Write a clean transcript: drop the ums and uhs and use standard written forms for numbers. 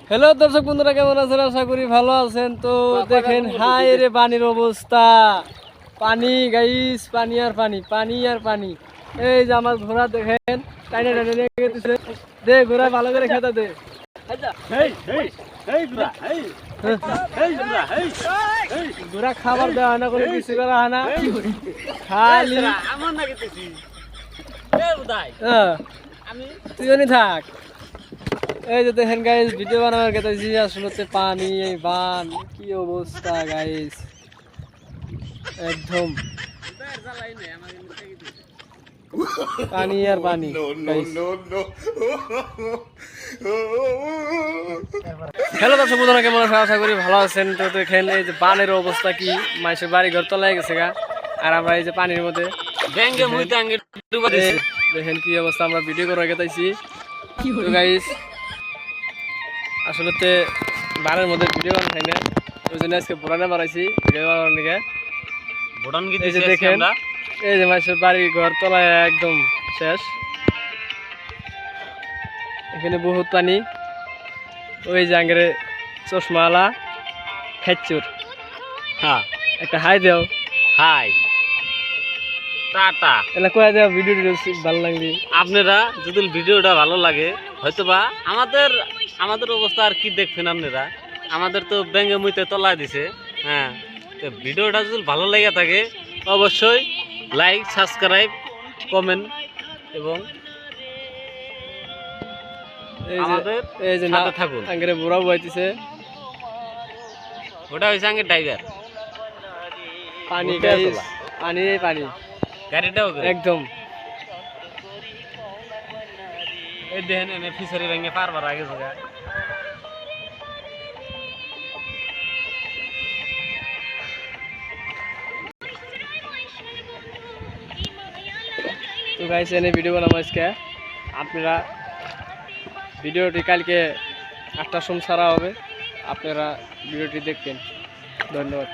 Hello দর্শক বন্ধুরা, কেমন আছেন? আশা করি ভালো আছেন। তো দেখেন হাই রে পানির অবস্থা, পানি গাইস, পানি আর পানি, পানি আর পানি। এই যে আমার ঘোড়া দেখেন, টাইনে টাইনে নিয়ে গেছে। দে ঘোড়া ভালো করে খেতে দে। ঘোড়া খাবার দেওয়া হয় না, কোনো কিছু করা হয় না, খালি তুই থাক। এই যে দেখেন গাইস, ভিডিও বানাবার গেতেছি, আসলে পানি, এই বান কি অবস্থা গাইস, একদম পানি আর পানি। হ্যালো দর্শক বন্ধুরা, কেমন আছেন? আশা করি ভালো আছেন। তো দেখেন এই যে বানের অবস্থা কি, মানুষের বাড়ি ঘর তলায় গেছে গা, আর আমরা এই যে পানির মধ্যে দেখেন কি অবস্থা। আমরা ভিডিও করে গেতেছি তো গাইস, আসলে বানের মধ্যে ভিডিও বানাই না, ওই জন্য আজকে বোরানে বানাইছি ভিডিও বানানোর দিকে। এই যে দেখেন, এই যে মানুষের বাড়ি ঘর তলায় একদম শেষ, এখানে বহুত পানি। ওই যে আঙ্গের চশমালা খেচুর, হ্যাঁ একটা হাই দেও, হাই টাটা। এটা কয়ে দেও ভিডিও ভালো লাগলি। আপনারা যদি ভিডিওটা ভালো লাগে, হয়তোবা আমাদের অবস্থা আর কি দেখবেন আপনারা, আমাদের তো ব্যাঙ্গে মুইতে তলায় দিছে। হ্যাঁ, তো ভিডিওটা যদি ভালো লেগে থাকে অবশ্যই লাইক, সাবস্ক্রাইব, কমেন্ট এবং আমাদের এই যে সাথে থাকুন। আঙ্গেরে বুড়া বইতেছে, ওটা হয়েছে আঙ্গের টাইগার। পানি গাইস, পানি পানি, গাড়িটাও একদম। এই দেখেন এনে ফিশারি ভেঙে পারবার আগে জায়গা। তো গাইস এনে ভিডিও বানাবো আজকে। আপনারা ভিডিওটি কালকে 8টার সময় ছাড়া হবে, আপনারা ভিডিওটি দেখবেন। ধন্যবাদ।